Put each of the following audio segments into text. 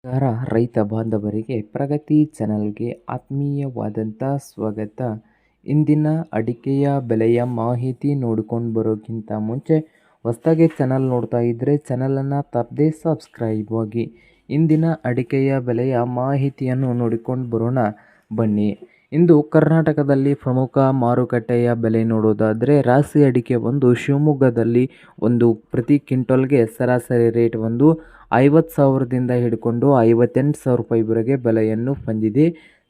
ನಮಸ್ಕಾರ ರೈತ ಬಾಂಧವರಿಗೆ ಪ್ರಗತಿ ಚಾನಲ್ಗೆ ಆತ್ಮೀಯವಾದಂಥ ಸ್ವಾಗತ. ಇಂದಿನ ಅಡಿಕೆಯ ಬೆಲೆಯ ಮಾಹಿತಿ ನೋಡ್ಕೊಂಡು ಬರೋಕ್ಕಿಂತ ಮುಂಚೆ ಹೊಸದಾಗಿ ಚಾನಲ್ ನೋಡ್ತಾ ಇದ್ದರೆ ಚಾನಲನ್ನು ತಪ್ಪದೆ ಸಬ್ಸ್ಕ್ರೈಬ್ ಆಗಿ. ಇಂದಿನ ಅಡಿಕೆಯ ಬೆಲೆಯ ಮಾಹಿತಿಯನ್ನು ನೋಡಿಕೊಂಡು ಬರೋಣ ಬನ್ನಿ. ಇಂದು ಕರ್ನಾಟಕದಲ್ಲಿ ಪ್ರಮುಖ ಮಾರುಕಟ್ಟೆಯ ಬೆಲೆ ನೋಡೋದಾದರೆ ರಾಶಿ ಅಡಿಕೆ ಒಂದು ಶಿವಮೊಗ್ಗದಲ್ಲಿ ಒಂದು ಪ್ರತಿ ಕ್ವಿಂಟಲ್ಗೆ ಸರಾಸರಿ ರೇಟ್ ಒಂದು 50,000ದಿಂದ ಹಿಡ್ಕೊಂಡು 58,000 ರೂಪಾಯಿವರೆಗೆ ಬೆಲೆಯನ್ನು ಹೊಂದಿದೆ.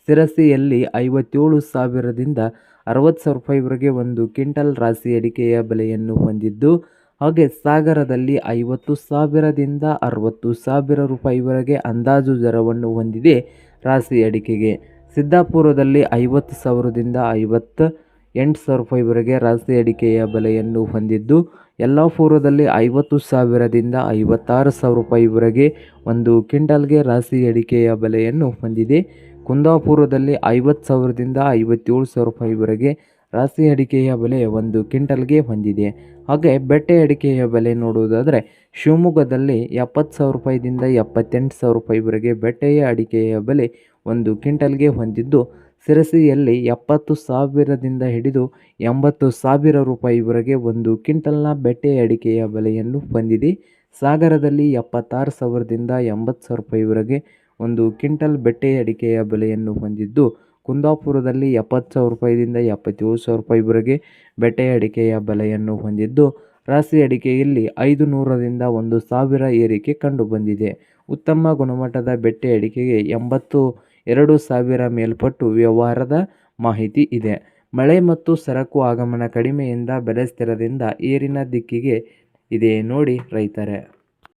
ಶಿರಸಿಯಲ್ಲಿ 57,000ದಿಂದ 60,000 ರೂಪಾಯಿವರೆಗೆ ಒಂದು ಕ್ವಿಂಟಲ್ ರಾಶಿ ಅಡಿಕೆಯ ಬೆಲೆಯನ್ನು ಹೊಂದಿದ್ದು, ಹಾಗೆ ಸಾಗರದಲ್ಲಿ 50,000ದಿಂದ 60,000 ರೂಪಾಯಿವರೆಗೆ ಅಂದಾಜು ದರವನ್ನು ಹೊಂದಿದೆ ರಾಶಿ ಅಡಿಕೆಗೆ. ಸಿದ್ದಾಪುರದಲ್ಲಿ 50,000ದಿಂದ 58,000 ರೂಪಾಯಿವರೆಗೆ ರಾಶಿ ಅಡಿಕೆಯ ಬೆಲೆಯನ್ನು ಹೊಂದಿದ್ದು, ಯಲ್ಲಾಪುರದಲ್ಲಿ 50,000ದಿಂದ 56,000 ರೂಪಾಯಿವರೆಗೆ ಒಂದು ಕ್ವಿಂಟಲ್ಗೆ ರಾಶಿ ಅಡಿಕೆಯ ಬೆಲೆಯನ್ನು ಹೊಂದಿದೆ. ಕುಂದಾಪುರದಲ್ಲಿ 50,000ದಿಂದ 57,000 ರೂಪಾಯಿವರೆಗೆ ರಾಶಿ ಅಡಿಕೆಯ ಬೆಲೆ ಒಂದು ಕ್ವಿಂಟಲ್ಗೆ ಹೊಂದಿದೆ. ಹಾಗೆ ಬೆಟ್ಟೆ ಅಡಿಕೆಯ ಬೆಲೆ ನೋಡುವುದಾದರೆ ಶಿವಮೊಗ್ಗದಲ್ಲಿ 70,000 ರೂಪಾಯಿದಿಂದ 78,000 ರೂಪಾಯಿವರೆಗೆ ಬೆಟ್ಟೆಯ ಅಡಿಕೆಯ ಬೆಲೆ ಒಂದು ಕ್ವಿಂಟಲ್ಗೆ ಹೊಂದಿದ್ದು, ಶಿರಸಿಯಲ್ಲಿ 70,000ದಿಂದ ಹಿಡಿದು 80,000 ರೂಪಾಯಿವರೆಗೆ ಒಂದು ಕ್ವಿಂಟಲ್ನ ಬೆಟ್ಟೆ ಅಡಿಕೆಯ ಬೆಲೆಯನ್ನು ಹೊಂದಿದೆ. ಸಾಗರದಲ್ಲಿ 76,000ದಿಂದ 80,000 ರೂಪಾಯಿವರೆಗೆ ಒಂದು ಕ್ವಿಂಟಲ್ ಬೆಟ್ಟೆ ಅಡಿಕೆಯ ಬೆಲೆಯನ್ನು ಹೊಂದಿದ್ದು, ಕುಂದಾಪುರದಲ್ಲಿ 70,000 ರೂಪಾಯಿದಿಂದ 77,000 ರೂಪಾಯಿವರೆಗೆ ಬೆಟ್ಟೆ ಅಡಿಕೆಯ ಬೆಲೆಯನ್ನು ಹೊಂದಿದ್ದು, ರಾಶಿ ಅಡಿಕೆಯಲ್ಲಿ 500ರಿಂದ 1,000 ಏರಿಕೆ ಕಂಡುಬಂದಿದೆ. ಉತ್ತಮ ಗುಣಮಟ್ಟದ ಬೆಟ್ಟೆ ಅಡಿಕೆಗೆ 82,000 ಮೇಲ್ಪಟ್ಟು ವ್ಯವಹಾರದ ಮಾಹಿತಿ ಇದೆ. ಮಳೆ ಮತ್ತು ಸರಕು ಆಗಮನ ಕಡಿಮೆಯಿಂದ ಬೆಲೆ ಸ್ಥಿರದಿಂದ ಏರಿನ ದಿಕ್ಕಿಗೆ ಇದೆ ನೋಡಿ ರೈತರೇ.